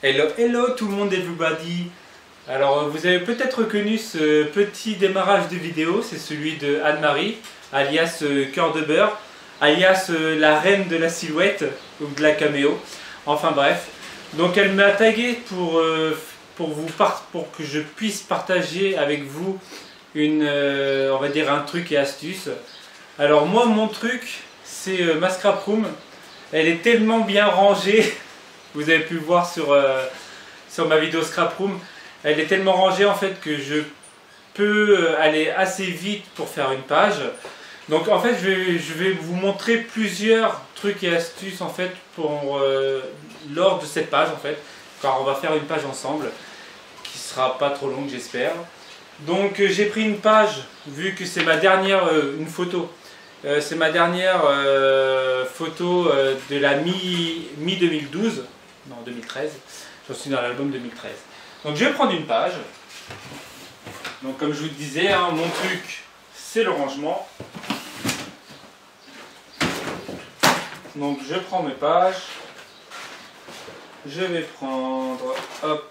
Hello, hello tout le monde, everybody. Alors vous avez peut-être reconnu ce petit démarrage de vidéo, c'est celui de Anne-Marie, alias Cœur de Beurre, alias la reine de la silhouette, ou de la caméo, enfin bref. Donc elle m'a tagué pour que je puisse partager avec vous on va dire un truc et astuce. Alors moi mon truc c'est ma scrap room, elle est tellement bien rangée. Vous avez pu le voir sur ma vidéo scrap room. Elle est tellement rangée en fait que je peux aller assez vite pour faire une page. Donc en fait je vais vous montrer plusieurs trucs et astuces en fait lors de cette page en fait. Car on va faire une page ensemble qui sera pas trop longue j'espère. Donc j'ai pris une page vu que c'est ma dernière une photo. C'est ma dernière photo de la mi-2012. Non, 2013. J'en suis dans l'album 2013. Donc je vais prendre une page. Donc comme je vous disais, hein, mon truc, c'est le rangement. Donc je prends mes pages. Je vais prendre... Hop.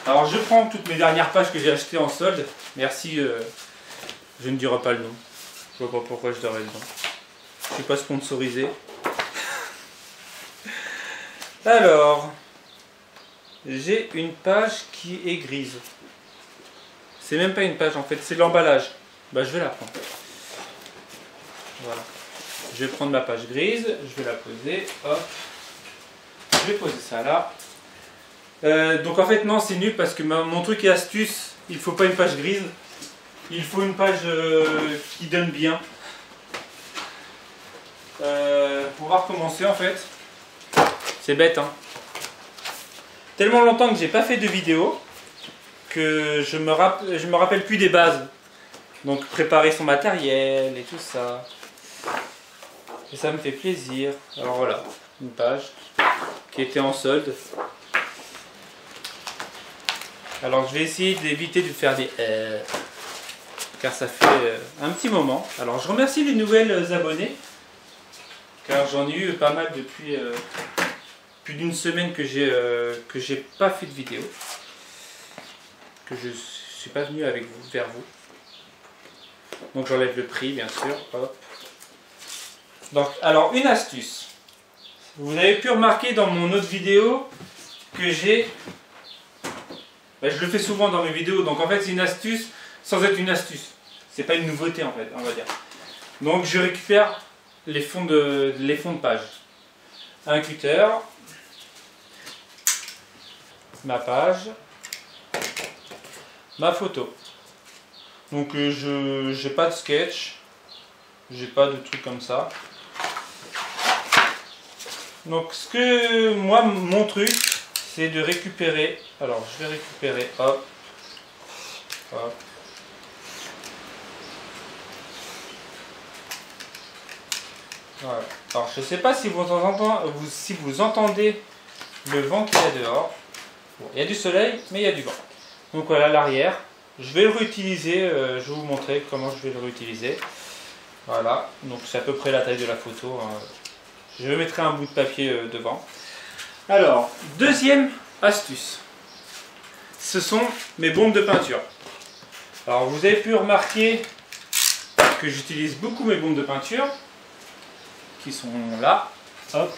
Alors je prends toutes mes dernières pages que j'ai achetées en solde. Merci, je ne dirai pas le nom. Je vois pas pourquoi je dirais le nom. Je ne suis pas sponsorisé. Alors, j'ai une page qui est grise. C'est même pas une page en fait, c'est l'emballage. Bah je vais la prendre. Voilà. Je vais prendre ma page grise, je vais la poser. Hop. Je vais poser ça là. Donc en fait non, c'est nul parce que mon truc et astuce, il faut pas une page grise. Il faut une page qui donne bien. On va recommencer en fait. C'est bête hein. Tellement longtemps que j'ai pas fait de vidéo que je me rappelle plus des bases. Donc préparer son matériel et tout ça. Et ça me fait plaisir. Alors voilà, une page qui était en solde. Alors je vais essayer d'éviter de faire des car ça fait un petit moment. Alors je remercie les nouvelles abonnés car j'en ai eu pas mal depuis plus d'une semaine que j'ai pas fait de vidéo, que je suis pas venu vers vous. Donc j'enlève le prix bien sûr. Hop. Donc alors une astuce. Vous avez pu remarquer dans mon autre vidéo que j'ai, je le fais souvent dans mes vidéos. Donc en fait c'est une astuce sans être une astuce. C'est pas une nouveauté en fait, on va dire. Donc je récupère les fonds de page. Un cutter. Ma page, ma photo. Donc j'ai pas de sketch, j'ai pas de trucs comme ça. Donc mon truc, c'est de récupérer. Alors je vais récupérer, hop, hop. Voilà. Alors je sais pas si vous entendez le vent qu'il y a dehors. Bon, il y a du soleil, mais il y a du vent. Donc voilà l'arrière. Je vais le réutiliser, je vais vous montrer comment je vais le réutiliser. Voilà, donc c'est à peu près la taille de la photo. Hein. Je mettrai un bout de papier devant. Alors, deuxième astuce. Ce sont mes bombes de peinture. Alors vous avez pu remarquer que j'utilise beaucoup mes bombes de peinture. Qui sont là. Hop.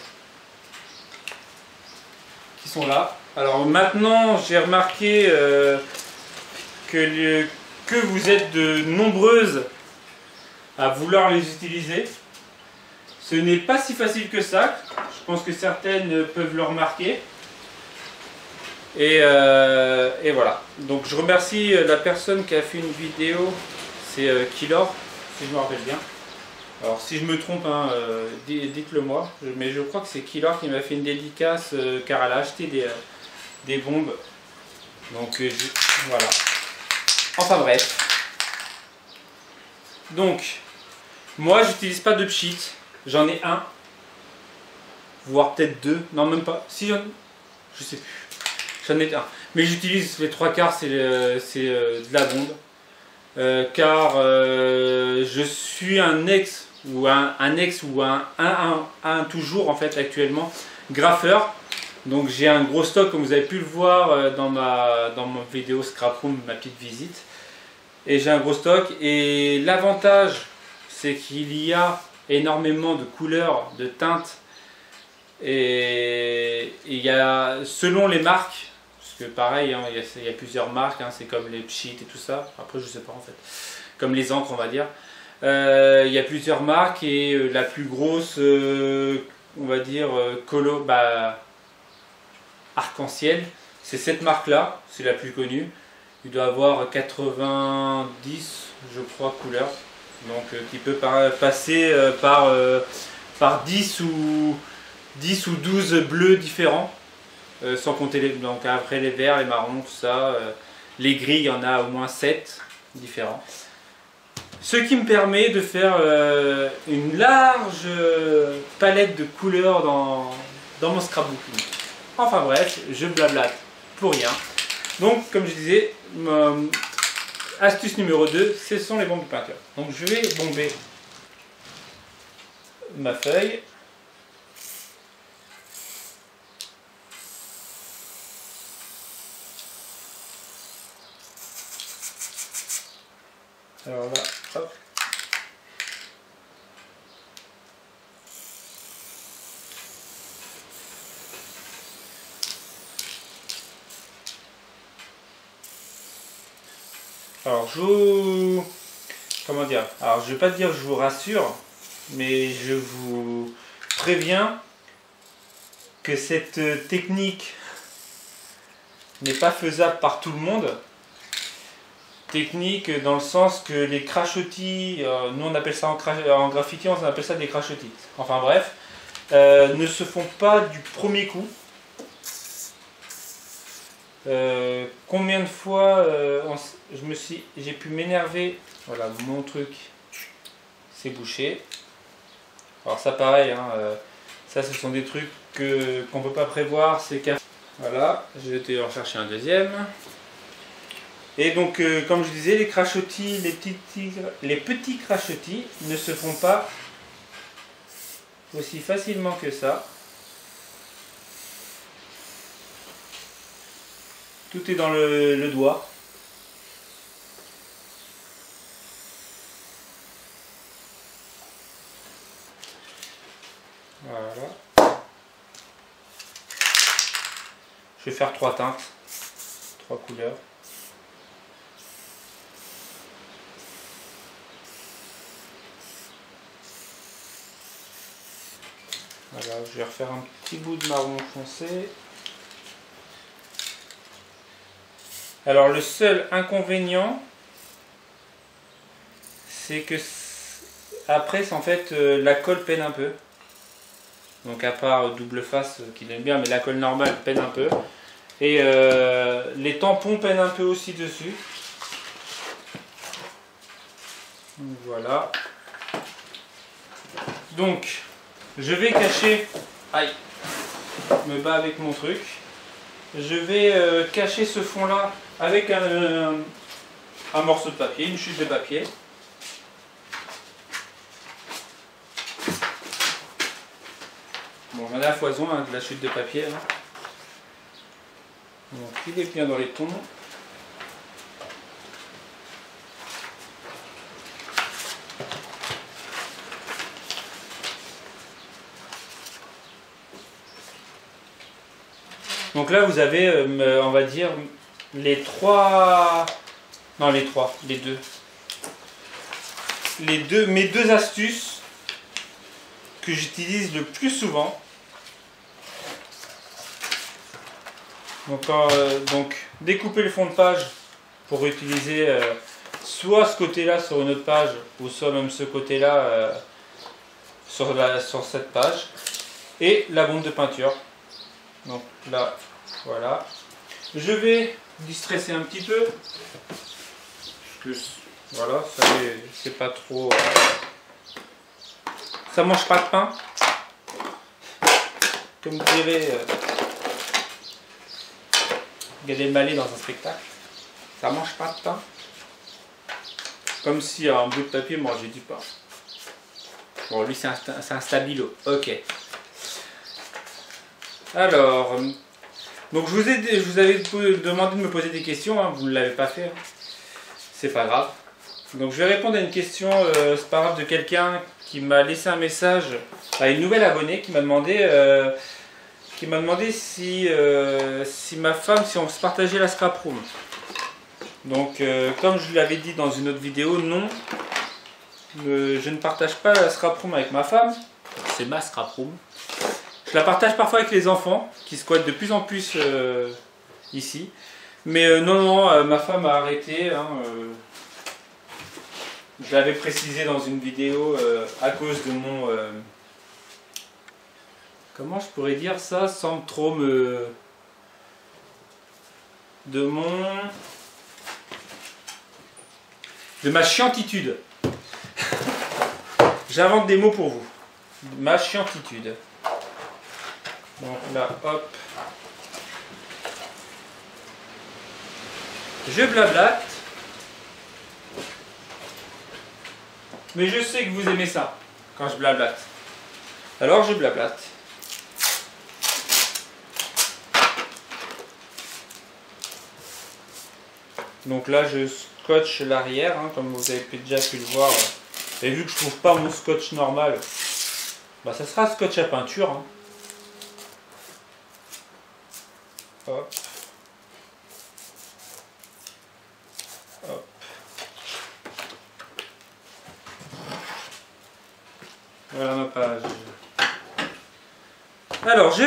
Qui sont là. Alors maintenant, j'ai remarqué que vous êtes de nombreuses à vouloir les utiliser. Ce n'est pas si facile que ça. Je pense que certaines peuvent le remarquer. Et voilà. Donc je remercie la personne qui a fait une vidéo. C'est Killor, si je me rappelle bien. Alors si je me trompe, hein, dites-le moi. Mais je crois que c'est Killor qui m'a fait une dédicace car elle a acheté des bombes. Donc voilà. Enfin bref. Donc moi j'utilise pas de pchit. J'en ai un. Voire peut-être deux. Non même pas. Si je sais plus. J'en ai un. Mais j'utilise les trois quarts c'est de la bombe. Car je suis un ex ou un toujours en fait actuellement graffeur. Donc j'ai un gros stock, comme vous avez pu le voir dans ma vidéo Scrap Room, ma petite visite. Et j'ai un gros stock. Et l'avantage, c'est qu'il y a énormément de couleurs, de teintes. Et il y a, selon les marques, parce que pareil, hein, il y a plusieurs marques, hein, c'est comme les Pchit et tout ça. Après, je sais pas en fait. Comme les encres, on va dire. Il y a plusieurs marques et la plus grosse, on va dire, arc-en-ciel, c'est cette marque-là, c'est la plus connue. Il doit avoir 90, je crois, couleurs. Donc, qui peut passer par 10 ou 12 bleus différents. Sans compter donc après les verts, les marrons, tout ça. Les gris, il y en a au moins 7 différents. Ce qui me permet de faire une large palette de couleurs dans mon scrapbooking. Enfin bref, je blablate pour rien. Donc comme je disais, astuce numéro 2, ce sont les bombes de peinture. Donc je vais bomber ma feuille. Alors là, hop. Alors comment dire? Alors je vais pas dire que je vous rassure, mais je vous préviens que cette technique n'est pas faisable par tout le monde. Technique dans le sens que les crachotis, nous on appelle ça en graffiti, on appelle ça des crachotis. Enfin bref, ne se font pas du premier coup. Combien de fois j'ai pu m'énerver. Voilà, mon truc c'est bouché. Alors ça pareil, hein, ça ce sont des trucs qu'on peut pas prévoir. C'est qu'un. Voilà, je vais en chercher un deuxième. Et donc, comme je disais, les crachotis, les petits crachotis ne se font pas aussi facilement que ça. Tout est dans le doigt. Voilà. Je vais faire 3 teintes, 3 couleurs. Voilà, je vais refaire un petit bout de marron foncé. Alors le seul inconvénient, c'est que après en fait la colle peine un peu. Donc à part double face qui aime bien, mais la colle normale peine un peu. Et les tampons peinent un peu aussi dessus. Voilà. Donc je vais cacher. Aïe, je me bats avec mon truc. Je vais cacher ce fond là avec un morceau de papier, une chute de papier. Bon, j'en ai à foison hein, de la chute de papier. Hein. Donc il est bien dans les tons. Donc là vous avez, on va dire, les deux. Mes deux astuces que j'utilise le plus souvent. Donc découper le fond de page pour utiliser soit ce côté-là sur une autre page ou soit même ce côté-là sur cette page. Et la bombe de peinture. Donc là, voilà. Je vais distresser un petit peu. Parce que, voilà, c'est pas trop... ça mange pas de pain. Comme dirait Gad Elmaleh dans un spectacle. Ça mange pas de pain. Comme si un bout de papier mangeait du pain. Bon, lui c'est un stabilo. Ok. Alors, donc je vous avais demandé de me poser des questions, hein, vous ne l'avez pas fait, hein. C'est pas grave. Donc je vais répondre à une question, c'est pas grave, de quelqu'un qui m'a laissé un message à une nouvelle abonnée qui m'a demandé, si ma femme, si on se partageait la scrap room. Donc comme je l'avais dit dans une autre vidéo, non, je ne partage pas la scrap room avec ma femme, c'est ma scrap room. Je la partage parfois avec les enfants qui squattent de plus en plus ici. Mais non, ma femme a arrêté. Hein, je l'avais précisé dans une vidéo à cause de mon... comment je pourrais dire ça sans trop me... de ma chiantitude. J'invente des mots pour vous. Ma chiantitude. Donc là, hop. Je blablate. Mais je sais que vous aimez ça, quand je blablate. Alors je blablate. Donc là, je scotche l'arrière, hein, comme vous avez déjà pu le voir. Et vu que je trouve pas mon scotch normal, bah ça sera scotch à peinture. Hein. Hop. Hop. Voilà ma page. Alors je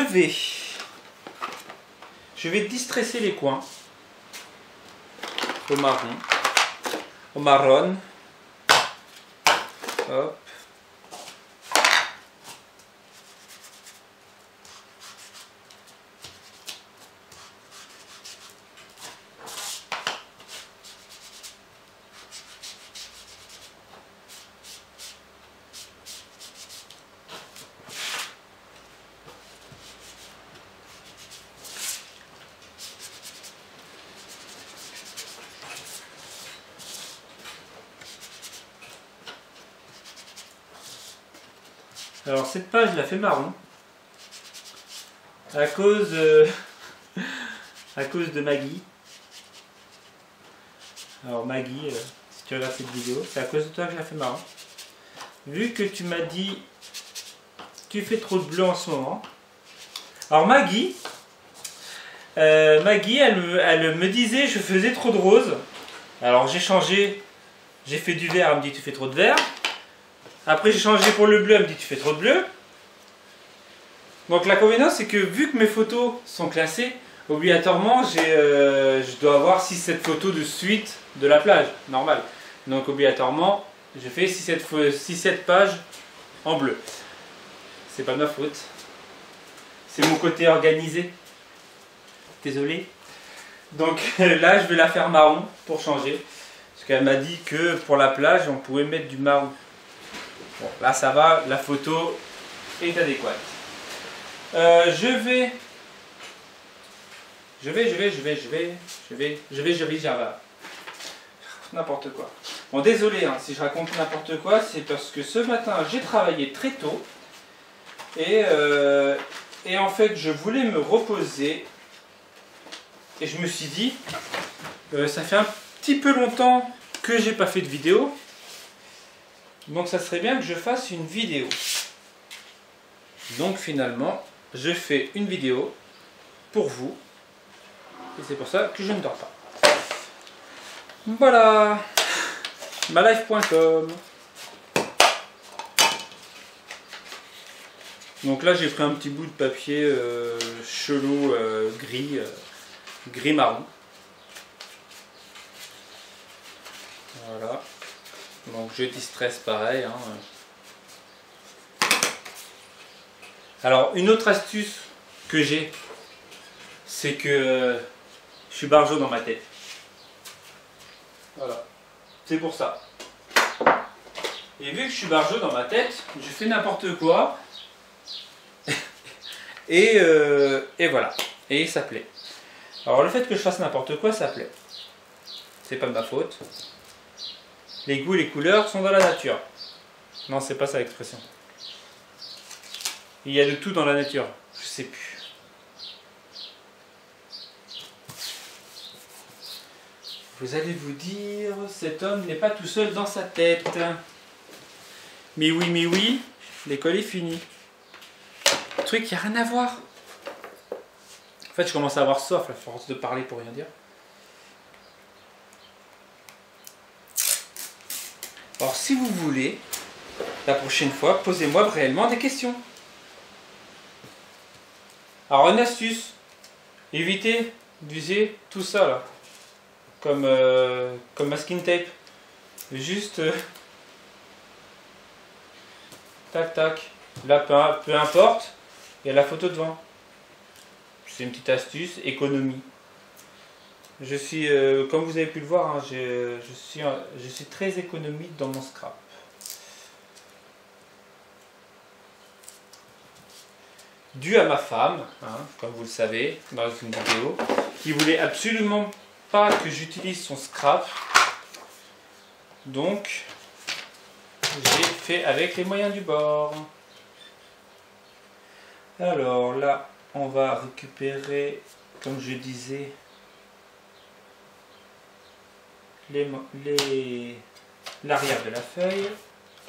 vais distresser les coins au marron. Hop. Alors cette page, je la fais marron à cause de Maggie. Alors Maggie, si tu regardes cette vidéo, c'est à cause de toi que je la fais marron. Vu que tu m'as dit tu fais trop de bleu en ce moment. Alors Maggie, elle me disait je faisais trop de rose. Alors j'ai changé, j'ai fait du vert, elle me dit tu fais trop de vert. Après j'ai changé pour le bleu, elle me dit tu fais trop de bleu. Donc l'inconvénient c'est que vu que mes photos sont classées, obligatoirement je dois avoir 6-7 photos de suite de la plage, normal. Donc obligatoirement je fais 6-7 pages en bleu. C'est pas de ma faute. C'est mon côté organisé. Désolé. Donc là je vais la faire marron pour changer. Parce qu'elle m'a dit que pour la plage on pouvait mettre du marron. Bon, là ça va, la photo est adéquate. Je vais, n'importe quoi. Bon, désolé hein, si je raconte n'importe quoi, c'est parce que ce matin j'ai travaillé très tôt et en fait je voulais me reposer et je me suis dit, ça fait un petit peu longtemps que j'ai pas fait de vidéo. Donc ça serait bien que je fasse une vidéo. Donc finalement, je fais une vidéo pour vous. Et c'est pour ça que je ne dors pas. Voilà. Malife.com. Donc là j'ai pris un petit bout de papier chelou gris marron. Voilà. Donc je distresse pareil. Hein. Alors une autre astuce que j'ai, c'est que je suis barjot dans ma tête. Voilà. C'est pour ça. Et vu que je suis barjot dans ma tête, je fais n'importe quoi. et voilà. Et ça plaît. Alors le fait que je fasse n'importe quoi, ça plaît. C'est pas de ma faute. Les goûts et les couleurs sont dans la nature. Non, c'est pas ça l'expression. Il y a de tout dans la nature. Je sais plus. Vous allez vous dire, cet homme n'est pas tout seul dans sa tête. Mais oui, l'école est finie. Le truc, il n'y a rien à voir. En fait, je commence à avoir soif à force de parler pour rien dire. Alors, si vous voulez, la prochaine fois, posez-moi réellement des questions. Alors, une astuce. Évitez d'user tout ça, là. Comme masking tape. Juste... tac, tac. Là, peu importe, il y a la photo devant. C'est une petite astuce, économie. Je suis, comme vous avez pu le voir, hein, je suis très économique dans mon scrap. Dû à ma femme, hein, comme vous le savez, dans une vidéo, qui voulait absolument pas que j'utilise son scrap. Donc, j'ai fait avec les moyens du bord. Alors là, on va récupérer, comme je disais, l'arrière de la feuille.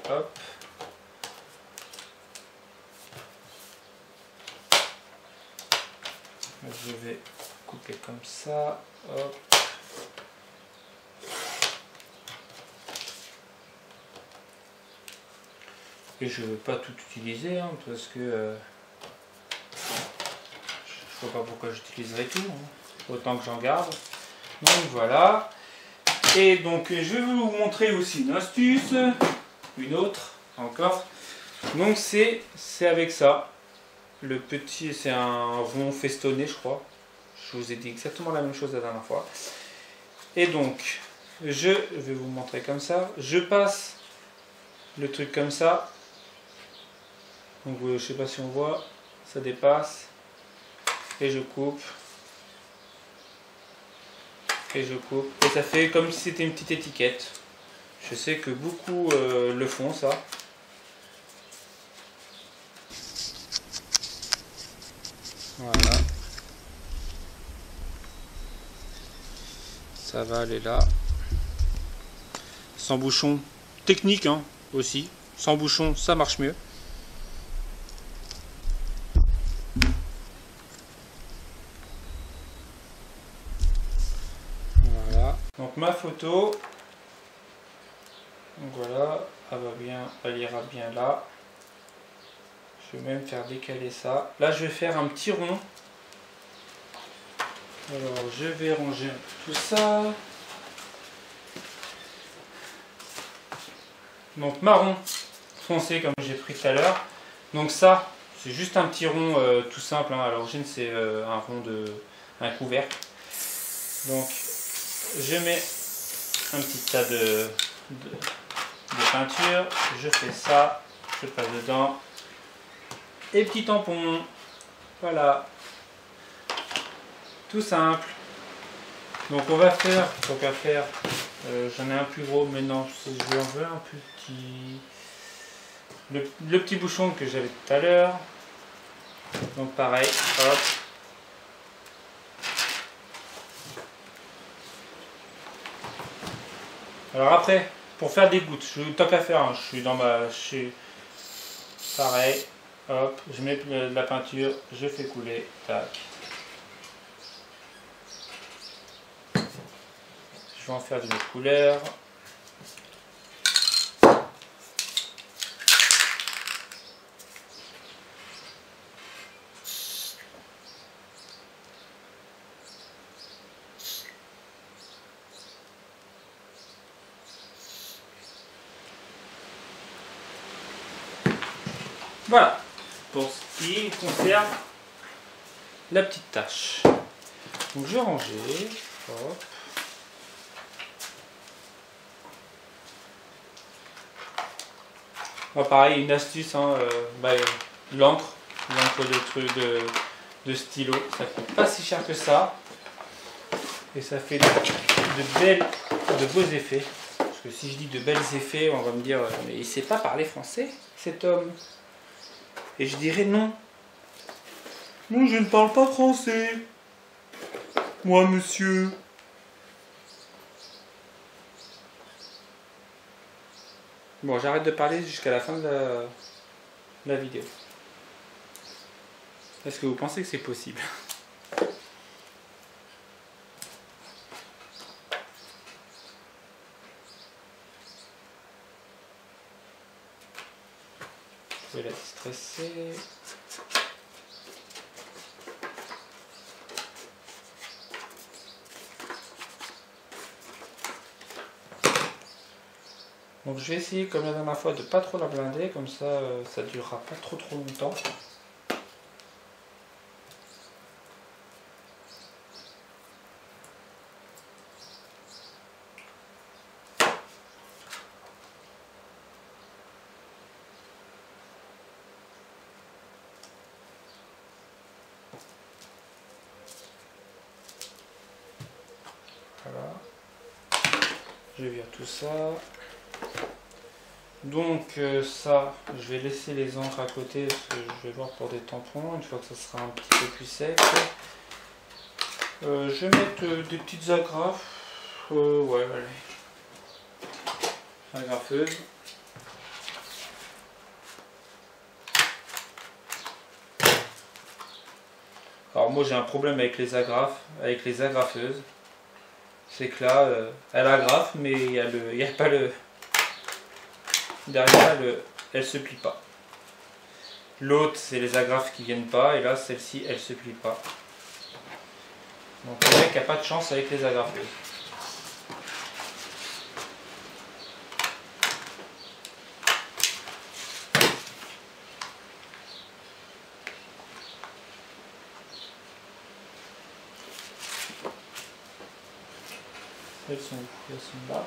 Hop. Je vais couper comme ça. Hop. Et je ne veux pas tout utiliser, hein, parce que je ne vois pas pourquoi j'utiliserai tout. Hein. Autant que j'en garde. Donc voilà. Et donc je vais vous montrer aussi une astuce. Une autre encore. Donc c'est avec ça. Le petit, c'est un rond festonné, je crois. Je vous ai dit exactement la même chose la dernière fois. Et donc, je vais vous montrer comme ça. Je passe le truc comme ça. Donc, je sais pas si on voit. Ça dépasse. Et je coupe. Et je coupe. Et ça fait comme si c'était une petite étiquette. Je sais que beaucoup le font, ça. Voilà. Ça va aller là. Sans bouchon, technique hein, aussi. Sans bouchon, ça marche mieux. Voilà. Donc ma photo. Donc voilà, elle va bien, elle ira bien là. Je vais même faire décaler ça. Là, je vais faire un petit rond. Alors, je vais ranger tout ça. Donc, marron foncé, comme j'ai pris tout à l'heure. Donc ça, c'est juste un petit rond tout simple. Hein. À l'origine, c'est un rond un couvercle. Donc, je mets un petit tas de peinture. Je fais ça. Je passe dedans. Et petit tampon, voilà, tout simple. Donc on va faire, tant qu'à faire, j'en ai un plus gros, mais non, je en veux un plus petit. Le petit bouchon que j'avais tout à l'heure. Donc pareil, hop. Alors après, pour faire des gouttes, tant qu'à faire, hein, je suis dans ma... pareil. Hop, je mets de la peinture, je fais couler, tac. Je vais en faire d'une autre couleur. Voilà. Pour ce qui concerne la petite tâche. Donc je vais ranger. Hop. Bon, pareil, une astuce, hein, l'encre de stylo, ça coûte pas si cher que ça. Et ça fait de beaux effets. Parce que si je dis de belles effets, on va me dire, mais il sait pas parler français, cet homme. Et je dirais non. Non, je ne parle pas français. Moi, monsieur. Bon, j'arrête de parler jusqu'à la fin de la vidéo. Est-ce que vous pensez que c'est possible? Je vais la distresser. Donc je vais essayer comme la dernière fois de pas trop la blinder, comme ça ça durera pas trop longtemps. Voilà. Je vire tout ça. Donc ça, je vais laisser les encres à côté parce que je vais voir pour des tampons une fois que ça sera un petit peu plus sec. Je vais mettre des petites agrafes. Ouais, allez. Agrafeuse. Alors moi j'ai un problème avec les agrafes, avec les agrafeuses. C'est que là, elle agrafe, mais il y a pas le... Derrière, elle se plie pas. L'autre, c'est les agrafes qui viennent pas, et là, celle-ci, elle se plie pas. Donc le mec n'a pas de chance avec les agrafeuses. Elles sont là.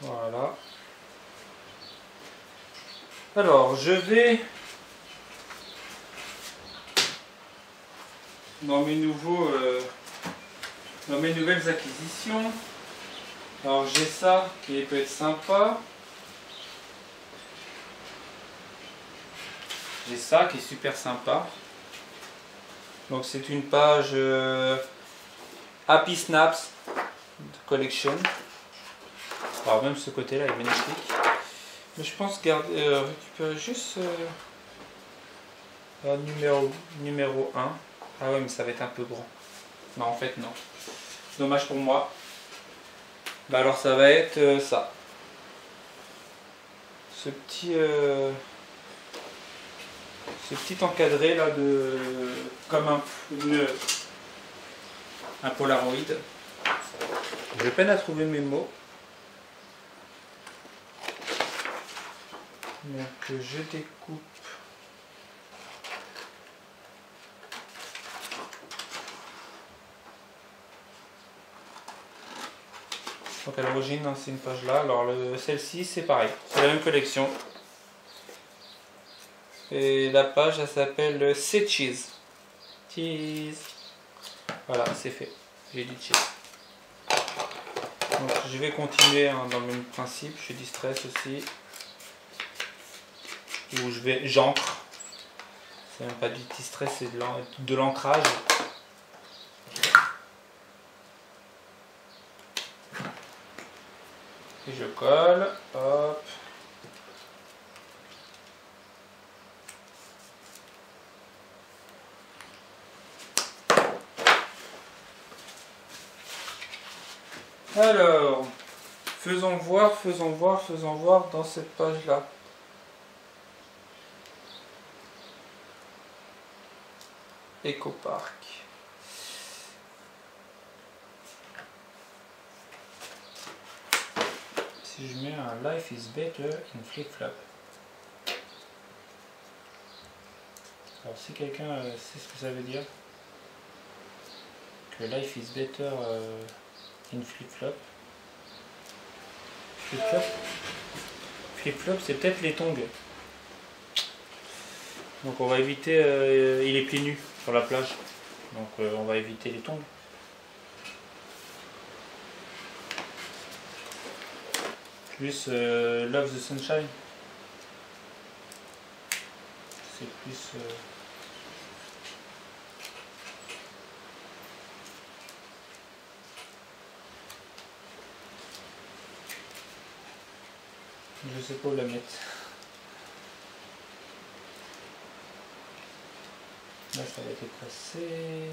Voilà. Alors, je vais dans mes nouvelles acquisitions. Alors, j'ai ça qui peut être sympa. J'ai ça qui est super sympa. Donc, c'est une page Happy Snaps Collection. Alors, même ce côté-là est magnifique. Mais je pense récupérer juste numéro 1. Ah ouais, mais ça va être un peu grand. Non, en fait, non. Dommage pour moi. Bah alors, ça va être ça. Ce petit encadré là comme un Polaroid. J'ai peine à trouver mes mots. Donc je découpe. Donc à l'origine c'est une page là. Alors celle-ci c'est pareil. C'est la même collection. Et la page elle s'appelle C'est Cheese. Cheese. Voilà, c'est fait. J'ai dit cheese. Donc je vais continuer dans le même principe. Je distresse aussi. Où j'encre. C'est même pas du distress, c'est de l'ancrage. Et je colle. Hop. Alors, faisons voir dans cette page-là. Ecopark. Si je mets un Life is better in flip-flop. Alors si quelqu'un sait ce que ça veut dire, que Life is better in flip-flop. Flip-flop, flip-flop c'est peut-être les tongs. Donc on va éviter, il est pieds nus sur la plage, donc on va éviter les tongs. Plus Love the Sunshine, c'est plus Je sais pas où la mettre. Là ça va être passé.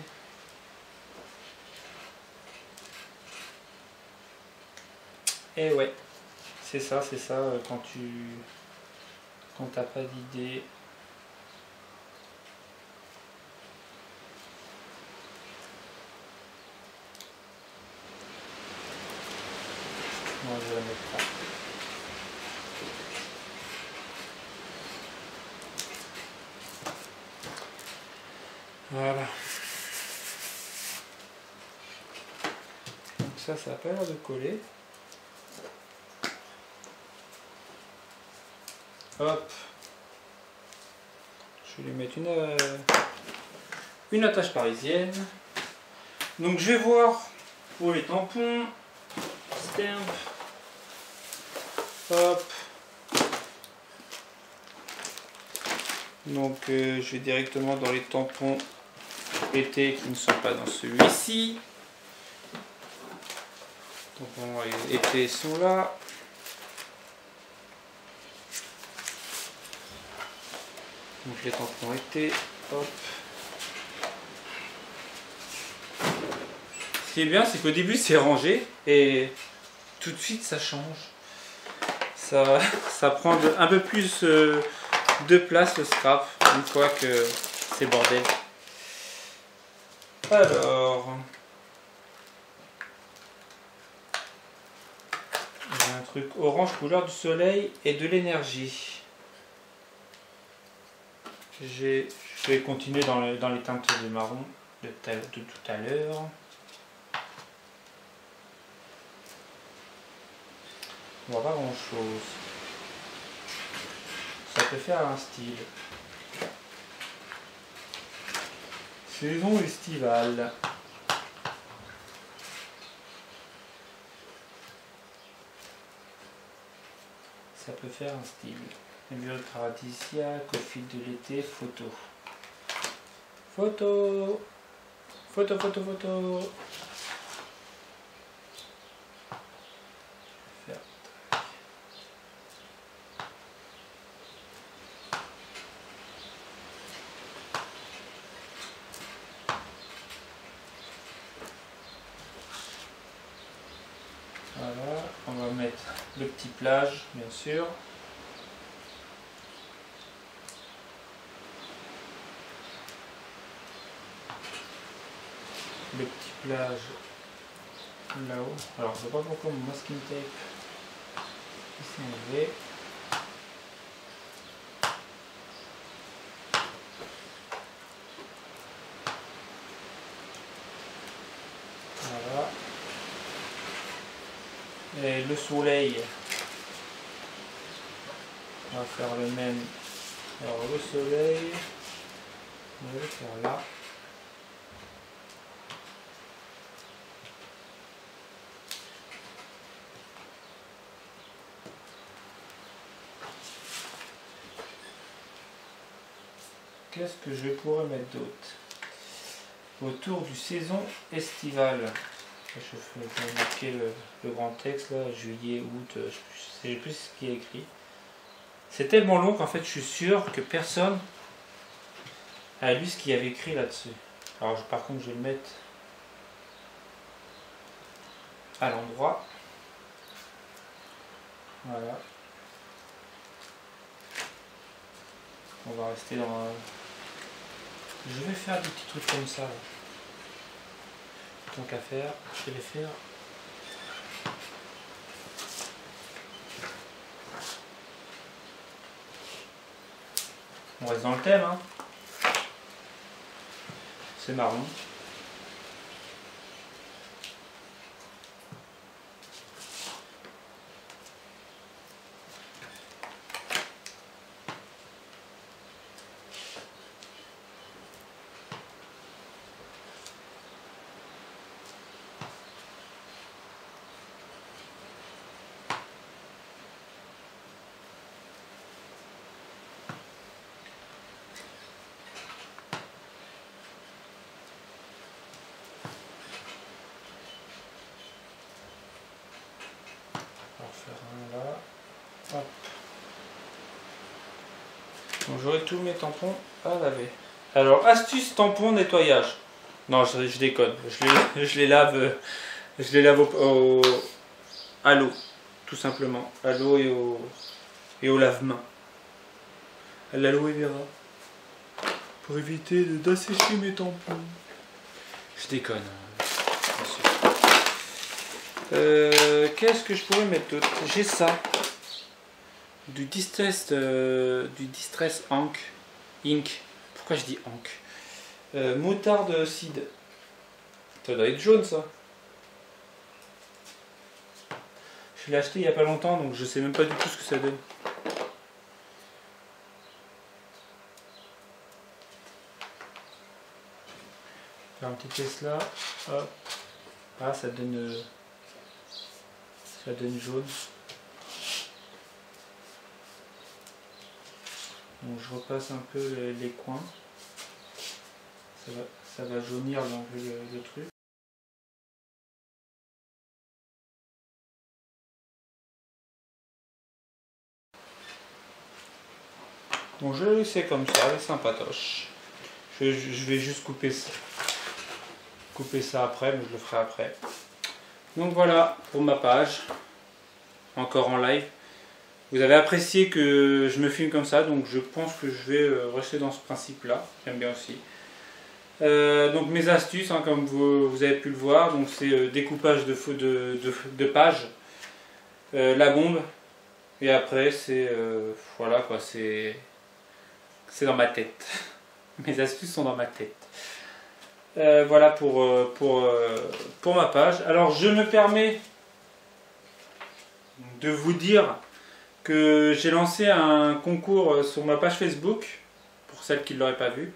Et ouais, c'est ça quand t'as pas d'idée. Moi je vais la mettre là. Voilà. Donc ça a pas l'air de coller. Hop. Je vais lui mettre une attache parisienne. Donc je vais voir pour les tampons. Stamp. Hop. Donc je vais directement dans les tampons été qui ne sont pas dans celui-ci. Tampons été sont là. Donc les tampons été. Hop. Ce qui est bien, c'est qu'au début c'est rangé et tout de suite ça change. Ça prend un peu plus de place le scrap une fois que c'est bordel. Alors, j'ai un truc orange couleur du soleil et de l'énergie. Je vais continuer dans les teintes de marron de tout à l'heure. On voit pas grand chose. Ça peut faire un style. Saison estivale. Ça peut faire un style. Mur paradisiaque au fil de l'été, photo. Photo. Photo, photo, photo. Voilà, on va mettre le petit plage, bien sûr. Le petit plage là-haut. Alors, je ne sais pas pourquoi mon masking tape s'est enlevé. Voilà. Et le soleil, on va faire le même. Alors, le soleil, on va le faire là. Qu'est-ce que je pourrais mettre d'autre? Autour du saison estivale. Je vais marquer le grand texte là, juillet, août, je sais plus ce qui est écrit. C'est tellement long qu'en fait je suis sûr que personne a lu ce qu'il y avait écrit là-dessus. Alors par contre je vais le mettre à l'endroit. Voilà. On va rester dans... Je vais faire des petits trucs comme ça. Là. Tant qu'à faire, je vais les faire. On reste dans le thème, hein. C'est marron. Donc j'aurai tous mes tampons à laver. Alors, astuce tampon nettoyage. Non, je déconne. Je les lave, à l'eau, tout simplement. À l'eau et au lave-main. À l'aloe vera. Pour éviter d'assécher mes tampons. Je déconne. Qu'est-ce que je pourrais mettre d'autre? J'ai ça. Du distress ink. Pourquoi je dis ink? Moutarde seed. Ça doit être jaune ça. Je l'ai acheté il n'y a pas longtemps donc je sais même pas du tout ce que ça donne. Faire un petit test là. Hop. Ah ça donne jaune. Donc je repasse un peu les coins. Ça va jaunir un peu le truc. Bon, je vais laisser comme ça, c'est sympatoche. Je vais juste couper ça après, mais je le ferai après. Donc voilà pour ma page, encore en live. Vous avez apprécié que je me filme comme ça, donc je pense que je vais rester dans ce principe-là. J'aime bien aussi. Donc mes astuces, hein, comme vous avez pu le voir, donc c'est découpage de pages, la bombe, et après c'est voilà quoi, c'est dans ma tête. Mes astuces sont dans ma tête. Voilà pour ma page. Alors je me permets de vous dire que j'ai lancé un concours sur ma page Facebook, pour celles qui ne l'auraient pas vu.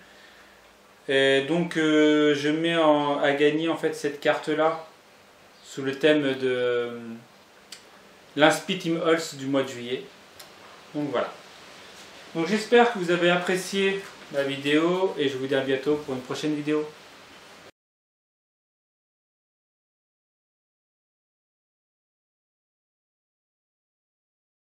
Et donc je mets à gagner en fait cette carte là, sous le thème de l'Inspi Team Halls du mois de juillet. Donc voilà. Donc j'espère que vous avez apprécié la vidéo et je vous dis à bientôt pour une prochaine vidéo.